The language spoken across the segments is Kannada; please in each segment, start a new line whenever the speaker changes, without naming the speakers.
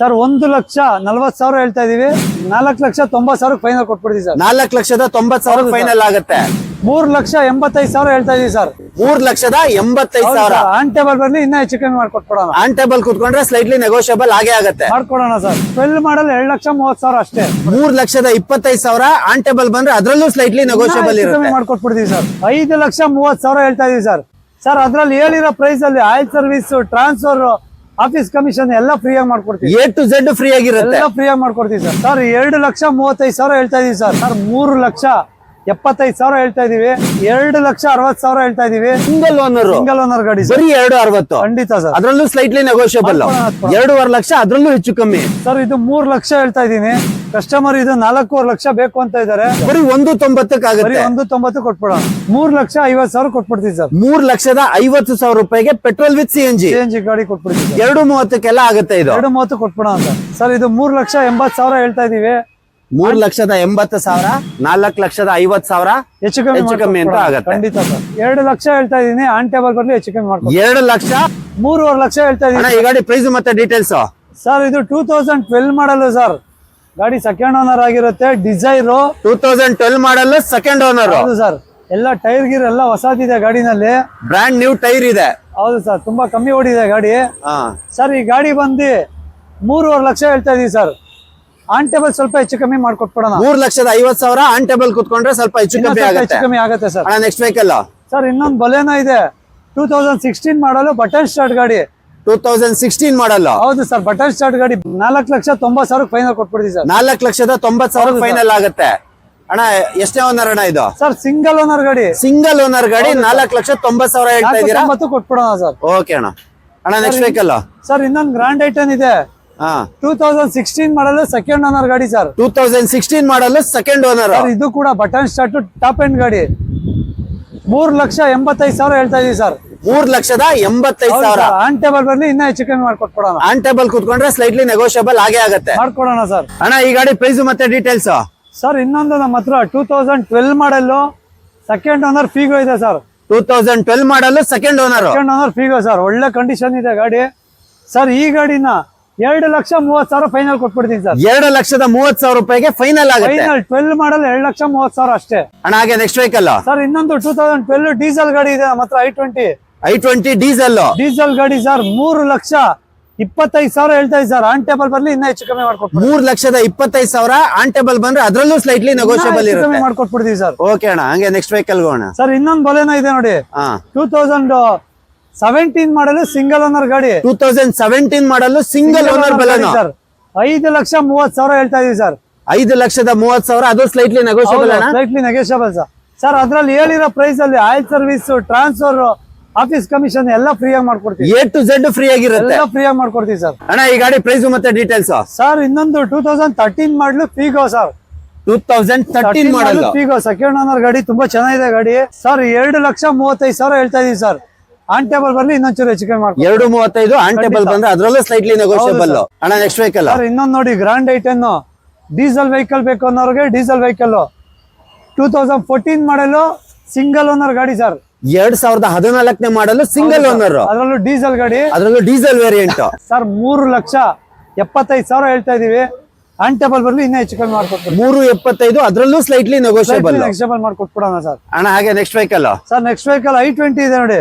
ಸರ್ 1,40,000 ಹೇಳ್ತಾ ಇದೀವಿ. 4,90,000 ಫೈನಲ್ ಕೊಟ್ಬಿಡ್ತೀವಿ ಸರ್.
4,90,000 ಫೈನಲ್ ಆಗುತ್ತೆ.
3,85,000 ಹೇಳ್ತಾ ಇದೀವಿ ಸರ್.
3,85,000
ಆನ್ ಟೇಬಲ್ ಬರ್ಲಿ ಇನ್ನ ಹೆಚ್ಚು ಕಮ್ಮಿ ಮಾಡ್ಕೊಟ್ಬಿಡೋಣ.
ಆನ್ ಟೇಬಲ್ ಕೂತ್ಕೊಂಡ್ರೆ ಸ್ಲೈಟ್ಲಿ ನೆಗೋಷಿಯಬಲ್ ಆಗೇ ಆಗುತ್ತೆ.
ಮಾಡ್ಕೊಡೋಣ ಸರ್. 12 ಮಾಡಲ್ 2,30,000 ಅಷ್ಟೇ.
3,25,000 ಆನ್ ಟೇಬಲ್ ಬಂದ್ರೆ ಅದ್ರಲ್ಲೂ ಸ್ಲೈಟ್ಲಿ ನೆಗೋಷಿಯಬಲ್ ಇರುತ್ತೆ.
ಮಾಡ್ಕೊಟ್ಬಿಡ್ತೀವಿ ಸರ್. 5,30,000 ಹೇಳ್ತಾ ಇದೀವಿ ಸರ್. ಸರ್ ಅದ್ರಲ್ಲಿ ಹೇಳಿರೋ ಪ್ರೈಸ್ ಅಲ್ಲಿ oil service, transfer, office commission ಎಲ್ಲ ಫ್ರೀ ಆಗಿ ಮಾಡ್ಕೊಡ್ತೀವಿ.
A to Z ಫ್ರೀ ಆಗಿರುತ್ತೆ.
ಎಲ್ಲ ಫ್ರೀ ಆಗಿ ಮಾಡ್ಕೊಡ್ತೀವಿ ಸರ್. ಸರ್ 2,35,000 ಹೇಳ್ತಾ ಇದೀವಿ ಸರ್. ಸರ್ 3,75,000 ಹೇಳ್ತಾ ಇದೀವಿ. 2,60,000 ಹೇಳ್ತಾ ಇದೀವಿ.
ಸಿಂಗಲ್ ಓನರ್
ಗಾಡಿ
ಬರೀ 2,60.
ಖಂಡಿತ ಸರ್.
ಅದ್ರಲ್ಲೂ ಸ್ಲೈಟ್ಲಿ ನೆಗೋಷಿಯಬಲ್. 2.5 ಲಕ್ಷ ಅದ್ರಲ್ಲೂ ಹೆಚ್ಚು ಕಮ್ಮಿ.
ಸರ್ ಇದು 3 ಲಕ್ಷ ಹೇಳ್ತಾ ಇದೀನಿ. ಕಸ್ಟಮರ್ ಇದು 4.5 ಲಕ್ಷ ಬೇಕು ಅಂತ ಇದಾರೆ.
ಬರೀ 1.90 ಆಗುತ್ತೆ.
1.90 ಕೊಟ್ಬಿಡೋಣ. 3,50,000 ಕೊಟ್ಬಿಡ್ತೀವಿ ಸರ್.
3,50,000 ರೂಪಾಯಿಗೆ ಪೆಟ್ರೋಲ್ ವಿತ್ CNG
ಗಾಡಿ ಕೊಟ್ಬಿಡ್ತೀವಿ.
2.30 ಆಗುತ್ತೆ. ಇದು
2.30 ಕೊಟ್ಬಿಡೋಣ ಸರ್. ಇದು 3,80,000 ಹೇಳ್ತಾ ಇದೀವಿ.
3,80,000 4,50,000 ಹೆಚ್ಚು ಕಮ್ಮಿ ಅಂತ ಆಗುತ್ತೆ.
ಖಂಡಿತ ಸರ್. 2 ಲಕ್ಷ ಹೇಳ್ತಾ ಇದೀನಿ. ಆನ್ ಟೇಬಲ್ ಬರ್ಲಿ ಹೆಚ್ಚು ಕಮ್ಮಿ ಮಾಡ್ಕೊಂಡು
2 ಲಕ್ಷ
3.5 ಲಕ್ಷ ಹೇಳ್ತಾ ಇದೀನಿ.
ಈ ಗಾಡಿ ಪ್ರೈಸ್ ಮತ್ತೆ ಡೀಟೇಲ್ಸ್
ಸರ್. ಇದು 2012 ಮಾಡಲ್ ಸರ್. ಗಾಡಿ ಸೆಕೆಂಡ್ ಓನರ್ ಆಗಿರುತ್ತೆ. Dzire
2012 model second owner.
ಹೌದು ಸರ್. ಎಲ್ಲ ಟೈರ್ ಗಿರ್ ಎಲ್ಲ ಹೊಸದಿದೆ ಗಾಡಿನಲ್ಲಿ.
ಬ್ರ್ಯಾಂಡ್ ನ್ಯೂ ಟೈರ್ ಇದೆ.
ಹೌದು ಸರ್. ತುಂಬಾ ಕಮ್ಮಿ ಓಡಿದೆ ಗಾಡಿ. ಸರ್ ಈ ಗಾಡಿ ಬಂದು 3.5 ಲಕ್ಷ ಹೇಳ್ತಾ ಇದೀವಿ ಸರ್. ಆನ್ ಟೇಬಲ್ ಸ್ವಲ್ಪ ಹೆಚ್ಚು ಕಮ್ಮಿ ಮಾಡ್ಕೊಟ್ಬಿಡೋಣ.
3,50,000 ಆನ್ ಟೇಬಲ್ ಕುತ್ಕೊಂಡ್ರೆ ಸ್ವಲ್ಪ ಹೆಚ್ಚು ಕಮ್ಮಿ
ಆಗುತ್ತೆ ಸರ್.
ನೆಕ್ಸ್ಟ್ ವೆಹಿಕಲ್
ಸರ್ ಇನ್ನೊಂದು ಬಲೇನೋ ಇದೆ. 2016 ಮಾಡಲು ಬಟನ್ ಸ್ಟಾರ್ಟ್ ಗಾಡಿ.
2016 ಮಾಡಲ್.
ಹೌದು ಸರ್. ಬಟನ್ ಸ್ಟಾರ್ಟ್ ಗಾಡಿ. 4,90,000 ಫೈನಲ್ ಕೊಟ್ಬಿಡ್ತೀವಿ ಸರ್.
4,90,000 ಫೈನಲ್ ಆಗುತ್ತೆ. ಅಣ್ಣ ಎಷ್ಟೇ ಓನರ್ ಅಣ್ಣ ಇದು?
ಸರ್ ಸಿಂಗಲ್ ಓನರ್ ಗಾಡಿ.
4,90,000 ಹೇಳ್ತಾ ಇದ್ದೀರಾ?
ಕೊಟ್ಬಿಡೋಣ ಸರ್.
ಓಕೆ ಅಣ್ಣ. ನೆಕ್ಸ್ಟ್ ವೆಹಿಕಲ್
ಸರ್ ಇನ್ನೊಂದು ಗ್ರಾಂಡ್ ಐಟನ್ ಇದೆ. 2016 ಮಾಡಲು ಸೆಕೆಂಡ್ ಓನರ್ ಗಾಡಿ ಸರ್.
2016 ಮಾಡಲ್ ಸೆಕೆಂಡ್ ಓನರ್.
ಇದು ಕೂಡ ಬಟನ್ ಸ್ಟಾರ್ಟ್ ಟಾಪ್ ಎಂಡ್ ಗಾಡಿ. 3,85,000 ಹೇಳ್ತಾ ಇದೀವಿ ಸರ್.
3,85,000
ಆನ್ ಟೇಬಲ್ ಬರ್ಲಿ ಇನ್ನ ಹೆಚ್ಚು ಕಮ್ಮಿ ಮಾಡ್ಕೊಟ್ಬಿಡೋಣ.
ಆನ್ ಟೇಬಲ್ ಕೂತ್ಕೊಂಡ್ರೆ ಸ್ಲೈಟ್ಲಿ ನೆಗೋಷಿಯಬಲ್ ಆಗೇ ಆಗುತ್ತೆ.
ಮಾಡ್ಕೊಡೋಣ ಸರ್.
ಅಣ್ಣ ಈ ಗಾಡಿ ಪ್ರೈಸ್ ಮತ್ತೆ ಡೀಟೇಲ್ಸ್
ಸರ್. ಇನ್ನೊಂದು ನಮ್ಮ ಹತ್ರ 2012 ಮಾಡಲ್ ಸೆಕೆಂಡ್ ಓನರ್ ಫೀಗೋ ಇದೆ sir.
2012 model second owner
Figo sir. ಒಳ್ಳೆ ಕಂಡೀಷನ್ ಇದೆ ಗಾಡಿ ಸರ್. ಈ ಗಾಡಿನ 2,30,000 ಫೈನಲ್ ಕೊಟ್ಬಿಡ್ತೀನಿ ಸರ್.
2,30,000 ರೂಪಾಯಿಗೆ ಫೈನಲ್ ಆಗುತ್ತೆ.
12 ಮಾಡಲ್ 2,30,000 ಅಷ್ಟೇ.
ಅಣ್ಣ ಹಾಗೆ ನೆಕ್ಸ್ಟ್ ವೆಹಿಕಲ್
ಸರ್. ಇನ್ನೊಂದು 2012 ಡೀಸೆಲ್ ಗಾಡಿ ಇದೆ ನಮ್ಮ ಹತ್ರ.
i20 ಡೀಸೆಲ್
ಗಾಡಿ ಸರ್. 3,25,000 ಹೇಳ್ತಾ ಇದ್ದೀವಿ ಸರ್. ಆನ್ ಟೇಬಲ್ ಬರ್ಲಿ ಇನ್ನ ಹೆಚ್ಚು ಕಮ್ಮಿ ಮಾಡ್ಕೊಡ್ತೀವಿ.
3,25,000 ಆನ್ ಟೇಬಲ್ ಬಂದ್ರೆ ಅದ್ರಲ್ಲೂ ಸ್ಲೈಟ್ಲಿ ನೆಗೋಷಿಯಬಲ್ ಇರುತ್ತೆ.
ಮಾಡ್ಕೊಟ್ಬಿಡ್ತೀವಿ ಸರ್.
ಓಕೆ ಅಣ್ಣ. ಹಂಗೆ ನೆಕ್ಸ್ಟ್ ವೆಹಿಕಲ್ ಹೋಗೋಣ
ಸರ್. ಇನ್ನೊಂದು ಬಲೇನೋ ಇದೆ ನೋಡಿ. 2017 ಮಾಡಲು ಸಿಂಗಲ್ ಓನರ್ ಗಾಡಿ.
2017 ಮಾಡಲು ಸಿಂಗಲ್ ಓನರ್ ಬಲೇನೋ
ಸರ್. 5,30,000 ಹೇಳ್ತಾ ಇದೀವಿ ಸರ್.
5,30,000 ಅದು ಸ್ಲೈಟ್ಲಿ ನೆಗೋಷಿಯಬಲ್ ಅಣ್ಣ.
Slightly negotiable sir. ಸರ್ ಅದ್ರಲ್ಲಿ ಹೇಳಿರೋ ಪ್ರೈಸ್ ಅಲ್ಲಿ oil service, transfer, office commission ಎಲ್ಲ ಫ್ರೀ ಆಗಿ ಮಾಡ್ಕೊಡ್ತೀವಿ.
A to Z ಫ್ರೀ ಆಗಿರುತ್ತೆ.
ಎಲ್ಲ ಫ್ರೀ ಆಗಿ ಮಾಡ್ಕೊಡ್ತೀವಿ ಸರ್.
ಅಣ್ಣ ಈ ಗಾಡಿ ಪ್ರೈಸ್ ಮತ್ತೆ ಡೀಟೇಲ್ಸ್
ಸರ್. ಇನ್ನೊಂದು 2013 ಮಾಡಲು ಫೀಗೋ ಸರ್.
2013 ಮಾಡಲ್
ಫೀಗೋ ಸೆಕೆಂಡ್ ಓನರ್ ಗಾಡಿ. ತುಂಬಾ ಚೆನ್ನಾಗಿದೆ ಗಾಡಿ ಸರ್. 2,35,000 ಹೇಳ್ತಾ ಇದೀವಿ ಸರ್. ಆನ್ ಟೇಬಲ್ ಬರ್ಲಿ ಇನ್ನೊಂಚೂರು ಹೆಚ್ಚು ಕಮ್ಮಿ ಮಾಡ್ತೀವಿ.
2.35 ಆನ್ ಟೇಬಲ್ ಬಂದ್ರೆ ಅದ್ರಲ್ಲೂ ಸ್ಲೈಟ್ಲಿ ನೆಗೋಷಿಯಬಲ್. ಅಣ್ಣ ನೆಕ್ಸ್ಟ್ ವೆಹಿಕಲ್
ಸರ್. ಇನ್ನೊಂದು ನೋಡಿ ಗ್ರಾಂಡ್ ಐಟನ್ ಡೀಸೆಲ್ ವೆಹಿಕಲ್ ಬೇಕು ಅನ್ನೋರಿಗೆ ಡೀಸೆಲ್ ವೆಹಿಕಲ್. 2014 ಮಾಡಲು ಸಿಂಗಲ್ ಓನರ್ ಗಾಡಿ ಸರ್.
2014 ಮಾಡಲು ಸಿಂಗಲ್ ಓನರ್.
ಅದರಲ್ಲೂ ಡೀಸೆಲ್ ಗಾಡಿ.
ಅದರಲ್ಲೂ ಡೀಸೆಲ್ ವೇರಿಯಂಟ್
ಸರ್. 3,75,000 ಹೇಳ್ತಾ ಇದೀವಿ. ಆನ್ ಟೇಬಲ್ ಬರ್ಲಿ ಇನ್ನ ಹೆಚ್ಚು ಕಮ್ಮಿ ಮಾಡ್ಕೊಡ್ತೀವಿ.
3.75 ಅದ್ರಲ್ಲೂ ಸ್ಲೈಟ್ಲಿ ನೆಗೋಷಿಯಬಲ್
ಮಾಡ್ಕೊಟ್ಬಿಡೋಣ ಸರ್.
ಅಣ್ಣ ಹಾಗೆ next vehicle
sir. Next vehicle i20 ಇದೆ ನೋಡಿ.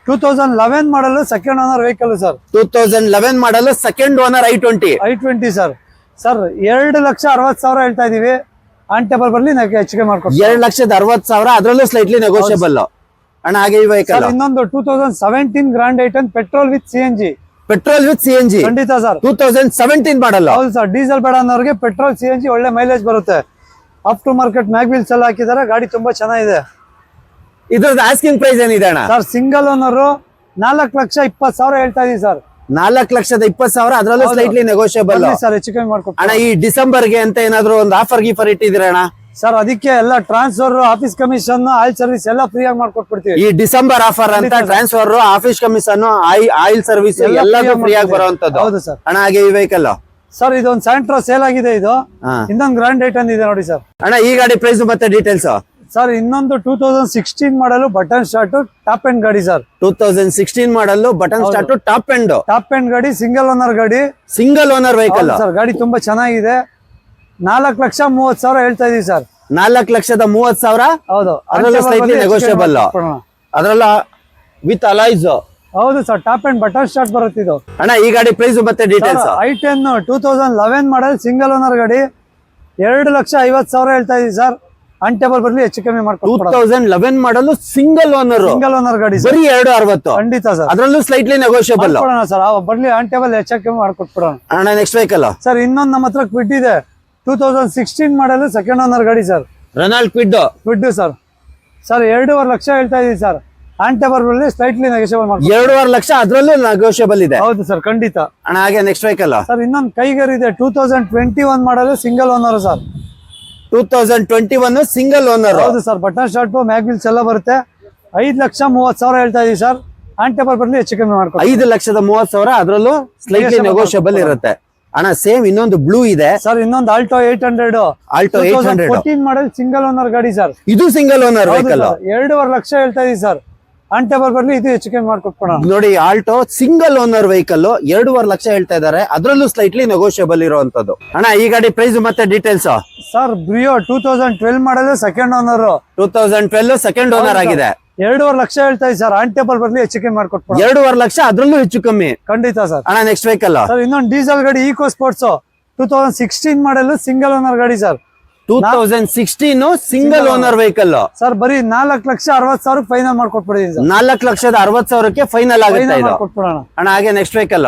2011 ಮಾಡಲು ಸೆಕೆಂಡ್ ಓನರ್ ವೆಹಿಕಲ್ ಸರ್.
2011 ಮಾಡಲು second owner i20
sir. Sir 2,60,000 ಹೇಳ್ತಾ ಇದೀವಿ. ಆನ್ ಟೇಬಲ್ ಬರ್ಲಿ ಹೆಚ್ಚಿಗೆ ಮಾಡ್ಕೊಡ್ತೀವಿ.
2,60,000 ಅದರಲ್ಲೂ ಸ್ಲೈಟ್ಲಿ ನೆಗೋಷಿಯಬಲ್. ಅಣ್ಣ ಹಾಗೆ ಈ ವೆಹಿಕಲ್
ಇನ್ನೊಂದು 2017 grand i ten petrol with CNG. ಖಂಡಿತ ಸರ್.
2017 ಮಾಡಲ್ಲ.
ಹೌದು ಸರ್. ಡೀಸೆಲ್ ಬೇಡ ಅನ್ನೋರಿಗೆ ಪೆಟ್ರೋಲ್ CNG ಒಳ್ಳೆ ಮೈಲೇಜ್ ಬರುತ್ತೆ. ಅಪ್ ಟು ಮಾರ್ಕೆಟ್ ಮ್ಯಾಗ್ವಿಲ್ಸ್ ಎಲ್ಲ ಹಾಕಿದ್ದಾರೆ. ಗಾಡಿ ತುಂಬಾ ಚೆನ್ನಾಗಿದೆ.
ಇದ್ರದ್ದು ಆಸ್ಕಿಂಗ್ ಪ್ರೈಸ್ ಏನಿದೆ ಅಣ್ಣ?
ಸರ್ ಸಿಂಗಲ್ ಓನರ್ 4,20,000 ಹೇಳ್ತಾ ಇದೀವಿ ಸರ್.
4,20,000 ಅದರಲ್ಲೂ ಸ್ಲೈಟ್ಲಿ ನೆಗೋಷಿಯಬಲ್
ಸರ್. ಹೆಚ್ಚು ಕಮ್ಮಿ ಮಾಡ್ಕೊಡ್ತೀವಿ
ಅಣ್ಣ. ಈ ಡಿಸೆಂಬರ್ಗೆ ಅಂತ ಏನಾದ್ರು ಒಂದು ಆಫರ್ ಗೀಫರ್ ಇಟ್ಟಿದ್ದೀರಾ ಅಣ್ಣ?
ಸರ್ ಅದಕ್ಕೆ ಎಲ್ಲ transfer, office commission, oil service ಎಲ್ಲ ಫ್ರೀ ಆಗಿ ಮಾಡ್ಕೊಟ್ಬಿಡ್ತೀವಿ.
ಈ ಡಿಸೆಂಬರ್ ಆಫರ್ ಅಂತ transfer, office commission, oil service ಎಲ್ಲದೂ ಫ್ರೀ ಆಗಿ ಬರುವಂತದ್ದು.
ಹೌದು ಸರ್.
ಅಣ್ಣ ಹಾಗೆ ಈ ವೆಹಿಕಲ್
ಸರ್ ಇದೊಂದು ಸ್ಯಾಂಟ್ರೋ ಸೇಲ್ ಆಗಿದೆ. ಇದು ಇನ್ನೊಂದು ಗ್ರಾಂಡ್ ಐಟನ್ ಇದೆ ನೋಡಿ ಸರ್.
ಅಣ್ಣ ಈ ಗಾಡಿ ಪ್ರೈಸ್ ಮತ್ತೆ ಡೀಟೇಲ್ಸ್
ಸರ್ ಇನ್ನೊಂದು 2016 ಮಾಡಲು ಬಟನ್ ಸ್ಟಾರ್ಟ್ ಟಾಪ್ ಎಂಡ್ ಗಾಡಿ ಸರ್.
2016 ಮಾಡಲ್ ಬಟನ್ ಸ್ಟಾರ್ಟ್ ಟಾಪ್ ಎಂಡ್
ಗಾಡಿ, ಸಿಂಗಲ್ ಓನರ್ ಗಾಡಿ,
ಸಿಂಗಲ್ ಓನರ್ ವೆಹಿಕಲ್
ಸರ್. ಗಾಡಿ ತುಂಬಾ ಚೆನ್ನಾಗಿದೆ. 4,30,000 ಹೇಳ್ತಾ ಇದೀವಿ ಸರ್.
4,30,30,000.
ಹೌದು,
ಅದರಲ್ಲೂ ಸ್ಲೈಟ್ಲಿ ನೆಗೋಷಿಯಬಲ್, ಅದರಲ್ಲ ವಿತ್ ಅಲೈಸ್.
ಹೌದು sir, top and button start ಬರುತ್ತೆ ಇದು.
ಅಣ್ಣ ಈ ಗಾಡಿ ಪ್ರೈಸ್ ಮತ್ತೆ ಡೀಟೇಲ್ಸ್.
i10 2011 ಮಾಡಲ್ ಸಿಂಗಲ್ ಓನರ್ ಗಾಡಿ, 2,50,000 ಹೇಳ್ತಾ ಇದೀವಿ ಸರ್. ಅನ್ಟೇಬಲ್ ಬರ್ಲಿ ಹೆಚ್ಚು ಕಮ್ಮಿ ಮಾಡ್ಕೊಡ್ತೀವಿ.
2011 ಮಾಡಲ್ ಸಿಂಗಲ್ ಓನರ್
ಗಾಡಿ
ಬರೀ 260.
ಖಂಡಿತ ಸರ್,
ಅದರಲ್ಲೂ ಸ್ಲೈಟ್ಲಿ ನೆಗೋಷಿಯಬಲ್
ಸರ್. ಬರ್ಲಿ ಅನ್ಟೇಬಲ್ ಹೆಚ್ಚು ಕಮ್ಮಿ ಮಾಡ್ಕೊಟ್ಬಿಡೋಣ.
ಅಣ್ಣ ನೆಕ್ಸ್ಟ್ ವೆಹಿಕಲ್
ಸರ್ ಇನ್ನೊಂದು ನಮ್ಮ ಹತ್ರ ಕ್ವಿಡ್ ಇದೆ, 2016 ಮಾಡಲ್ ಸೆಕೆಂಡ್ ಓನರ್ ಗಾಡಿ sir.
Renault Kwid
sir. Sir 2.5 lakh ಹೇಳ್ತಾ ಇದೀವಿ ಸರ್. ಆಂಟೇಬಲ್ ಬರ್ಲಿ ಸ್ಲೈಟ್ಲಿ ನೆಗೋಷಿಯಬಲ್ ಮಾಡ್ತೀವಿ.
2.5 ಲಕ್ಷ, ಅದರಲ್ಲೂ ನೆಗೋಷಿಯಬಲ್ ಇದೆ.
ಹೌದು ಸರ್, ಖಂಡಿತ.
ಅಣ್ಣ ಹಾಗೆ ನೆಕ್ಸ್ಟ್ ವೆಹಿಕಲ್
ಸರ್ ಇನ್ನೊಂದು ಕೈಗರ್ ಇದೆ, 2021 ಮಾಡಲ್ single owner sir.
2021 single owner.
ಹೌದು ಸರ್, ಬಟನ್ ಸ್ಟಾರ್ಟ್ ಮ್ಯಾಗ್ವಿಲ್ಸ್ ಎಲ್ಲ ಬರುತ್ತೆ. 5,30,000 ಹೇಳ್ತಾ ಇದೀವಿ ಸರ್. ಆಂಟೇಬಲ್ ಬರ್ಲಿ ಹೆಚ್ಚು ಕಮ್ಮಿ ಮಾಡ್ಕೊಡ್ತೀವಿ.
5,30,30,000, ಅದರಲ್ಲೂ ಸ್ಲೈಟ್ಲಿ ನೆಗೋಷಿಯಬಲ್ ಇರುತ್ತೆ. ಅಣ್ಣ ಸೇಮ್ ಇನ್ನೊಂದು ಬ್ಲೂ ಇದೆ
ಸರ್. ಇನ್ನೊಂದು ಆಲ್ಟೋ 800 14 ಮಾಡಲ್ ಸಿಂಗಲ್ ಓನರ್ ಗಾಡಿ ಸರ್.
ಇದು ಸಿಂಗಲ್ ಓನರ್ ವೆಹಿಕಲ್.
2.5 ಲಕ್ಷ ಹೇಳ್ತಾ ಇದೀವಿ ಸರ್. ಆಂಟೇಬಲ್ ಬರ್ಲಿ ಇದು ಹೆಚ್ಚು ಕಮ್ಮಿ ಮಾಡ್ಕೊಟ್ಬಿಡೋಣ.
ನೋಡಿ, Alto single owner vehicle 2.5 lakh ಹೇಳ್ತಾ ಇದಾರೆ, ಅದರಲ್ಲೂ ಸ್ಲೈಟ್ಲಿ ನೆಗೋಷಿಯಬಲ್ ಇರುವಂತದ್ದು. ಅಣ್ಣ ಈ ಗಾಡಿ ಪ್ರೈಸ್ ಮತ್ತೆ details.
Sir Brio 2012 model second owner.
2012 second owner ಆಗಿದೆ.
2.5 ಲಕ್ಷ ಹೇಳ್ತಾ ಇದೀವಿ ಸರ್. ಆಂಟೇಬಲ್ ಬರ್ಲಿ ಹೆಚ್ಚು ಕಮ್ಮಿ ಮಾಡ್ಕೊಟ್ಬಿಡೋಣ.
2.5 ಲಕ್ಷ, ಅದರಲ್ಲೂ ಹೆಚ್ಚು ಕಮ್ಮಿ.
ಖಂಡಿತ ಸರ್.
ಅಣ್ಣ ನೆಕ್ಸ್ಟ್ ವೆಹಿಕಲ್
ಸರ್ ಇನ್ನೊಂದು ಡೀಸೆಲ್ ಗಾಡಿ Eco Sports 2016 model single owner ಗಾಡಿ sir.
2016 single owner vehicle
sir. ಬರೀ 4,60,000 ಫೈನಲ್ ಮಾಡ್ಕೊಟ್ಬಿಡಿದೀನಿ ಸರ್.
4,60,000 ಫೈನಲ್ ಆಗುತ್ತೆ ಇದು.
ಕೊಟ್ಬಿಡೋಣ.
ಅಣ್ಣ ಹಾಗೆ next vehicle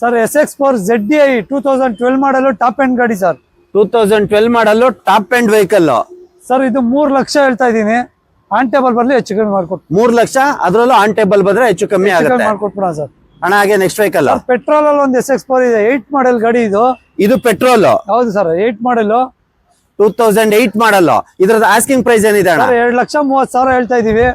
sir SX4 ZDI 2012 model top end ಗಾಡಿ sir.
2012 model top end vehicle
sir. ಇದು 3 ಲಕ್ಷ ಹೇಳ್ತಾ ಇದೀನಿ. ಆಂಟೇಬಲ್ ಬರ್ಲಿ ಹೆಚ್ಚು ಕಮ್ಮಿ ಮಾಡ್ಕೊಟ್ಟು.
3 ಲಕ್ಷ, ಅದರಲ್ಲೂ ಆನ್ ಟೇಬಲ್ ಬಂದ್ರೆ ಹೆಚ್ಚು ಕಮ್ಮಿ ಆಗುತ್ತೆ.
ಮಾಡ್ಕೊಟ್ಬಿಡೋಣ ಸರ್.
ಅಣ್ಣ ಹಾಗೆ ನೆಕ್ಸ್ಟ್ ವೆಹಿಕಲ್
ಪೆಟ್ರೋಲ್ ಅಲ್ಲಿ ಒಂದು SX4 ಇದೆ, 8 ಮಾಡಲ್ ಗಾಡಿ ಇದು.
ಇದು ಪೆಟ್ರೋಲ್.
ಹೌದು ಸರ್, 8 ಮಾಡಲ್
2008 ಮಾಡಲ್. ಇದ್ರದ್ದು ಆಸ್ಕಿಂಗ್ ಪ್ರೈಸ್ ಏನಿದೆ ಅಣ್ಣ?
2,30,000 ಹೇಳ್ತಾ ಇದೀವಿ.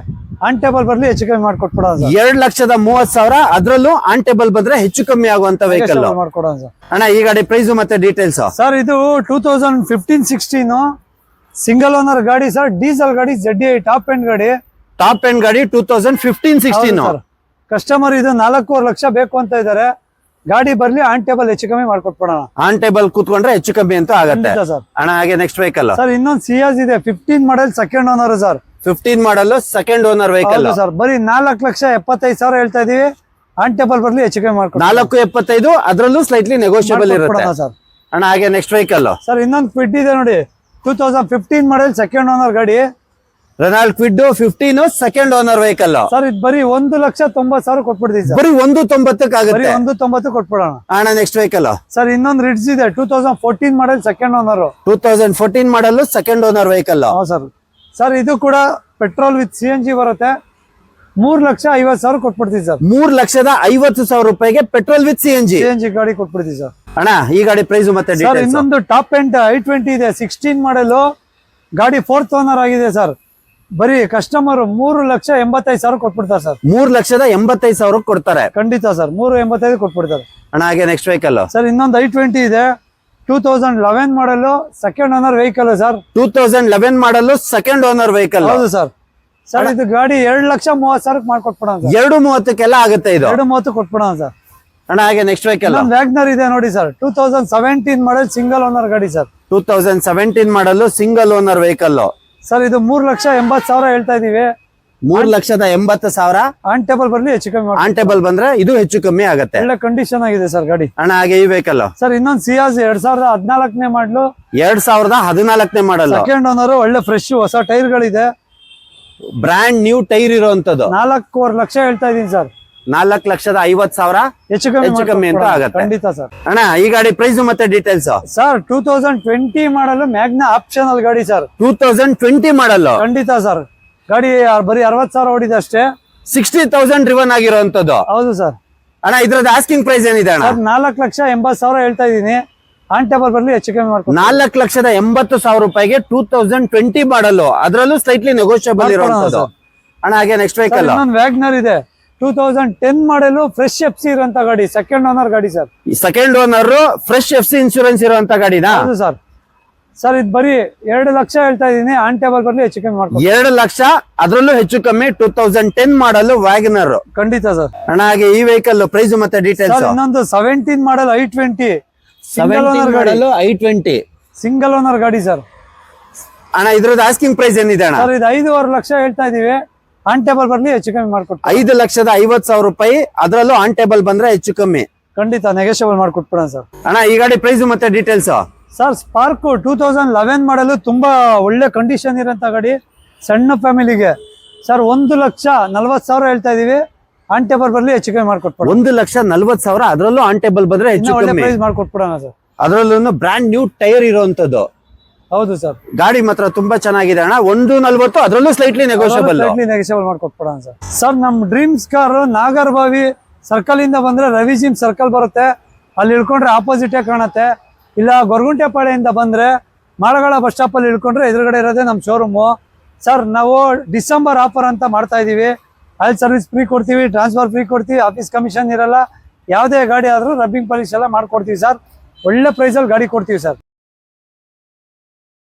ಆಂಟೇಬಲ್ ಬರ್ಲಿ ಹೆಚ್ಚು ಕಮ್ಮಿ ಮಾಡ್ಕೊಟ್ಬಿಡೋಣ.
2,30,30,000, ಅದರಲ್ಲೂ ಆನ್ ಟೇಬಲ್ ಬಂದ್ರೆ ಹೆಚ್ಚು ಕಮ್ಮಿ ಆಗುವಂತ ವೆಹಿಕಲ್
ಮಾಡ್ಕೊಡೋಣ ಸರ್.
ಅಣ್ಣ ಈ ಗಾಡಿ ಪ್ರೈಸ್ ಮತ್ತೆ ಡೀಟೇಲ್ಸ್.
ಸರ್ ಇದು 2015-16 ಸಿಂಗಲ್ ಓನರ್ ಗಾಡಿ ಸರ್. ಡೀಸೆಲ್ ಗಾಡಿ ZDI ಟಾಪ್ ಎಂಡ್ ಗಾಡಿ.
2015-16
ಕಸ್ಟಮರ್ ಇದು 4.5 ಲಕ್ಷ ಬೇಕು ಅಂತ ಇದಾರೆ. ಗಾಡಿ ಬರ್ಲಿ ಆನ್ ಟೇಬಲ್ ಹೆಚ್ಚು ಕಮ್ಮಿ ಮಾಡ್ಕೊಟ್ಬಿಡೋಣ.
ಆನ್ ಟೇಬಲ್ ಕೂತ್ಕೊಂಡ್ರೆ ಹೆಚ್ಚು ಕಮ್ಮಿ ಅಂತ ಆಗುತ್ತೆ
ಸರ್.
ಅಣ್ಣ ಹಾಗೆ ನೆಕ್ಸ್ಟ್ ವೆಹಿಕಲ್
ಸರ್ ಇನ್ನೊಂದು ಸಿಯಾಜ್ ಇದೆ, 15 ಮಾಡಲ್ ಸೆಕೆಂಡ್ ಓನರ್ ಸರ್.
15 ಮಾಡಲ್ ಸೆಕೆಂಡ್ ಓನರ್ ವೆಹಿಕಲ್
ಸರ್. ಬರೀ 4,75,000 ಹೇಳ್ತಾ ಇದೀವಿ. ಆನ್ ಟೇಬಲ್ ಬರ್ಲಿ ಹೆಚ್ಚು ಕಮ್ಮಿ ಮಾಡ್ಕೊಡಿ.
4.75, ಅದರಲ್ಲೂ ಸ್ಲೈಟ್ಲಿ ನೆಗೋಷಿಯಬಲ್ ಇರುತ್ತೆ
ಸರ್.
ಅಣ್ಣ ಹಾಗೆ ನೆಕ್ಸ್ಟ್ ವೆಹಿಕಲ್
ಸರ್ ಇನ್ನೊಂದು ಕ್ವಿಡ್ ಇದೆ ನೋಡಿ, 2015 ಮಾಡಲ್ ಸೆಕೆಂಡ್ ಓನರ್ ಗಾಡಿ.
Renault Kwid 15 second owner vehicle
sir. ಇದು ಬರೀ 1,90,000 ಕೊಟ್ಬಿಡ್ತೀವಿ ಸರ್.
ಬರೀ 1.90 ಆಗುತ್ತೆ.
1.90 ಕೊಟ್ಬಿಡೋಣ.
ಅಣ್ಣ ನೆಕ್ಸ್ಟ್ ವೆಹಿಕಲ್
ಸರ್ ಇನ್ನೊಂದು ರಿಡ್ಜ್ ಇದೆ, 2014 ಮಾಡಲ್ ಸೆಕೆಂಡ್ ಓನರ್.
2014 ಮಾಡಲ್ second owner vehicle.
Sir. Sir ಇದು ಕೂಡ ಪೆಟ್ರೋಲ್ ವಿತ್ CNG ಬರುತ್ತೆ. 3,50,000 ಕೊಟ್ಬಿಡ್ತೀವಿ ಸರ್.
3,50,000 ರೂಪಾಯಿಗೆ ಪೆಟ್ರೋಲ್ ವಿತ್ CNG
ಗಾಡಿ ಕೊಟ್ಬಿಡ್ತೀವಿ ಸರ್.
ಅಣ್ಣ ಈ ಗಾಡಿ ಪ್ರೈಸ್ ಮತ್ತೆ
ಸರ್ ಇನ್ನೊಂದು ಟಾಪ್ ಎಂಡ್ i20 ಇದೆ, 16 ಮಾಡಲ್ ಗಾಡಿ, 4th ಓನರ್ ಆಗಿದೆ ಸರ್. ಬರೀ ಕಸ್ಟಮರ್ 3,85,000 ಕೊಟ್ಬಿಡ್ತಾರೆ ಸರ್.
3,85,000 ಕೊಡ್ತಾರೆ.
ಖಂಡಿತ ಸರ್, 3,85 ಕೊಟ್ಬಿಡ್ತಾರೆ.
ಅಣ್ಣ ಹಾಗೆ ನೆಕ್ಸ್ಟ್ ವೆಹಿಕಲ್
ಸರ್ ಇನ್ನೊಂದು i20 ಇದೆ, 2011 ಮಾಡಲ್ ಸೆಕೆಂಡ್ ಓನರ್ ವೆಹಿಕಲ್ ಸರ್.
2011 ಮಾಡಲ್ ಸೆಕೆಂಡ್ ಓನರ್ ವೆಹಿಕಲ್.
ಹೌದು ಸರ್. ಸರ್ ಇದು ಗಾಡಿ 2,30,000 ಮಾಡ್ಕೊಟ್ಬಿಡೋಣ ಸರ್.
2.30 ಆಗುತ್ತೆ ಇದು.
2.30 ಕೊಟ್ಬಿಡೋಣ ಸರ್.
ಅಣ್ಣ ಹಾಗೆ ನೆಕ್ಸ್ಟ್ ವೆಹಿಕಲ್
ವ್ಯಾಗ್ನರ್ ಇದೆ ನೋಡಿ ಸರ್, 2017 ಮಾಡಲ್ ಸಿಂಗಲ್ ಓನರ್ ಗಾಡಿ ಸರ್.
2017 ಮಾಡಲ್ ಸಿಂಗಲ್ ಓನರ್ ವೆಹಿಕಲ್
ಸರ್. ಇದು 3,80,000 ಹೇಳ್ತಾ ಇದೀವಿ.
3,80,000
ಆನ್ ಟೇಬಲ್ ಬರ್ಲಿ ಹೆಚ್ಚು ಕಮ್ಮಿ.
ಆನ್ ಟೇಬಲ್ ಬಂದ್ರೆ ಇದು ಹೆಚ್ಚು ಕಮ್ಮಿ ಆಗುತ್ತೆ.
ಒಳ್ಳೆ ಕಂಡೀಷನ್ ಆಗಿದೆ ಸರ್ ಗಾಡಿ.
ಅಣ್ಣ ಹಾಗೆ ಈ ವೆಹಿಕಲ್
ಸರ್ ಇನ್ನೊಂದು ಸಿಯಾಜ್ 2014 ಮಾಡಲು,
2014 ಮಾಡಲ್
ಸೆಕೆಂಡ್ ಓನರ್. ಒಳ್ಳೆ ಫ್ರೆಶ್ ಹೊಸ ಟೈರ್ ಗಳಿದೆ,
ಬ್ರ್ಯಾಂಡ್ ನ್ಯೂ ಟೈರ್ ಇರುವಂತದ್ದು.
4.25 ಲಕ್ಷ ಹೇಳ್ತಾ ಇದೀನಿ ಸರ್.
4,50,000
ಹೆಚ್ಚು ಕಮ್ಮಿ ಅಂತ ಆಗುತ್ತೆ. ಖಂಡಿತ ಸರ್.
ಅಣ್ಣ ಈ ಗಾಡಿ ಪ್ರೈಸ್ ಮತ್ತೆ ಡೀಟೇಲ್ಸ್.
ಸರ್ 2020 ಮಾಡಲು ಮ್ಯಾಗ್ನಾ ಆಪ್ಷನಲ್ ಗಾಡಿ ಸರ್.
2020 ಮಾಡಲ್.
ಖಂಡಿತ ಸರ್. ಗಾಡಿ ಬರೀ 60,000 ಓಡಿದೆ ಅಷ್ಟೇ.
60,000 ಡ್ರಿವನ್ ಆಗಿರುವಂತದ್ದು.
ಹೌದು ಸರ್.
ಅಣ್ಣ ಇದ್ರದ್ದು ಆಸ್ಕಿಂಗ್ ಪ್ರೈಸ್ ಏನಿದೆ ಅಣ್ಣ?
4,80,000 ಹೇಳ್ತಾ ಇದೀನಿ. ಆನ್ ಟೇಬಲ್ ಬರ್ಲಿ ಹೆಚ್ಚು ಕಮ್ಮಿ ಮಾಡ್ಕೊಂಡು.
4,80,000 ರೂಪಾಯಿಗೆ 2020 ಮಾಡಲ್, ಅದರಲ್ಲೂ ಸ್ಲೈಟ್ಲಿ ನೆಗೋಷಿಯಬಲ್ ಇರುವಂತದ್ದು. ಅಣ್ಣ ಹಾಗೆ ನೆಕ್ಸ್ಟ್ ವೆಹಿಕಲ್
ವ್ಯಾಗ್ನರ್ ಇದೆ, 2010 ಮಾಡಲು ಫ್ರೆಶ್ FC ಇರುವಂತ ಗಾಡಿ, ಸೆಕೆಂಡ್ ಓನರ್ ಗಾಡಿ sir.
Second owner fresh FC insurance ಇರುವಂತ ಗಾಡಿನಾ?
ಹೌದು ಸರ್. ಸರ್ ಇದು ಬರೀ 2 ಲಕ್ಷ ಹೇಳ್ತಾ ಇದೀನಿ, ಆನ್ ಟೇಬಲ್ ಬರ್ಲಿ ಹೆಚ್ಚು ಕಮ್ಮಿ ಮಾಡ್ಕೊಡ್ತೀನಿ.
2 ಲಕ್ಷ ಅದ್ರಲ್ಲೂ ಹೆಚ್ಚು ಕಮ್ಮಿ 2010 ಮಾಡಲ್ ವ್ಯಾಗನರ್.
ಖಂಡಿತ ಸರ್.
ಅಣ್ಣ ಹಾಗೆ ಈ ವೆಹಿಕಲ್ ಪ್ರೈಸ್ ಮತ್ತೆ ಡೀಟೇಲ್ಸ್.
ಸರ್ ಇನ್ನೊಂದು 17 ಮಾಡಲ್ i20 ಸಿಂಗಲ್ ಓನರ್ ಗಾಡಿ,
i20
ಸಿಂಗಲ್ ಓನರ್ ಗಾಡಿ ಸರ್.
ಅಣ್ಣ ಇದ್ರದ್ದು ಆಸ್ಕಿಂಗ್ ಪ್ರೈಸ್ ಏನಿದೆ ಅಣ್ಣ?
ಸರ್ ಇದು 5.5 ಲಕ್ಷ ಹೇಳ್ತಾ ಇದೀವಿ, ಆನ್ ಟೇಬಲ್ ಬರ್ಲಿ ಹೆಚ್ಚು ಕಮ್ಮಿ ಮಾಡ್ಕೊಡ್ತೀನಿ.
5,50,000 ರೂಪಾಯಿ, ಅದ್ರಲ್ಲೂ ಆನ್ ಟೇಬಲ್ ಬಂದ್ರೆ ಹೆಚ್ಚು ಕಮ್ಮಿ
ಖಂಡಿತ ನೆಗೋಷಿಯಬಲ್ ಮಾಡ್ಕೊಟ್ಬಿಡೋಣ ಸರ್.
ಅಣ್ಣ ಈ ಗಾಡಿ ಪ್ರೈಸ್ ಮತ್ತೆ ಡೀಟೇಲ್ಸ್.
ಸರ್ ಸ್ಪಾರ್ಕ್ 2011 ಮಾಡಲು ತುಂಬಾ ಒಳ್ಳೆ ಕಂಡೀಷನ್ ಇರೋಂಥ ಗಾಡಿ, ಸಣ್ಣ ಫ್ಯಾಮಿಲಿಗೆ. ಸರ್ 1,40,000 ಹೇಳ್ತಾ ಇದೀವಿ, ಆನ್ ಟೇಬಲ್ ಬರ್ಲಿ ಹೆಚ್ಚು ಕಮ್ಮಿ ಮಾಡ್ಕೊಟ್ಬಿಡೋಣ.
1,40,000, ಅದ್ರಲ್ಲೂ ಆನ್ ಟೇಬಲ್ ಬಂದ್ರೆ ಹೆಚ್ಚು
ಒಳ್ಳೆ
ಕಮ್ಮಿ.
ಪ್ರೈಸ್ ಮಾಡ್ಕೊಟ್ಬಿಡೋಣ ಸರ್.
ಅದ್ರಲ್ಲೂ ಬ್ರಾಂಡ್ ನ್ಯೂ ಟೈರ್ ಇರುವಂತದ್ದು
ಹೌದು ಸರ್.
ಗಾಡಿ ಮಾತ್ರ ತುಂಬಾ ಚೆನ್ನಾಗಿದೆ ಅಣ್ಣ. 1,40,000, ಅದ್ರಲ್ಲೂ ಸ್ಲೈಟ್ಲಿ ನೆಗೋಷಿಯಬಲ್.
ನೆಗೋಷಿಯಬಲ್ ಮಾಡ್ಕೊಟ್ಬಿಡೋಣ ಸರ್. ಸರ್ ನಮ್ ಡ್ರೀಮ್ಸ್ ಕಾರ್ ನಾಗರಬಾವಿ ಸರ್ಕಲ್ ಇಂದ ಬಂದ್ರೆ ರವಿ ಜಿಮ್ ಸರ್ಕಲ್ ಬರುತ್ತೆ, ಅಲ್ಲಿ ಇಳ್ಕೊಂಡ್ರೆ ಆಪೋಸಿಟೇ ಕಾಣುತ್ತೆ. ಇಲ್ಲ ಗೊರಗುಂಟೆಪಾಳ್ಯದಿಂದ ಬಂದ್ರೆ ಮಾಳಗಳ ಬಸ್ ಸ್ಟಾಪ್ ಅಲ್ಲಿ ಇಳ್ಕೊಂಡ್ರೆ ಎದುರುಗಡೆ ಇರೋದೇ ನಮ್ಮ ಶೋರೂಮು. ಸರ್ ನಾವು ಡಿಸೆಂಬರ್ ಆಫರ್ ಅಂತ ಮಾಡ್ತಾ ಇದೀವಿ. ಆಯಿಲ್ ಸರ್ವಿಸ್ ಫ್ರೀ ಕೊಡ್ತೀವಿ, ಟ್ರಾನ್ಸ್ಫರ್ ಫ್ರೀ ಕೊಡ್ತೀವಿ, ಆಫೀಸ್ ಕಮಿಷನ್ ಇರಲ್ಲ. ಯಾವುದೇ ಗಾಡಿ ಆದ್ರೂ ರಬ್ಬಿಂಗ್ ಪಾಲಿಶ್ ಎಲ್ಲ ಮಾಡ್ಕೊಡ್ತೀವಿ ಸರ್. ಒಳ್ಳೆ ಪ್ರೈಸಲ್ಲಿ ಗಾಡಿ ಕೊಡ್ತೀವಿ ಸರ್.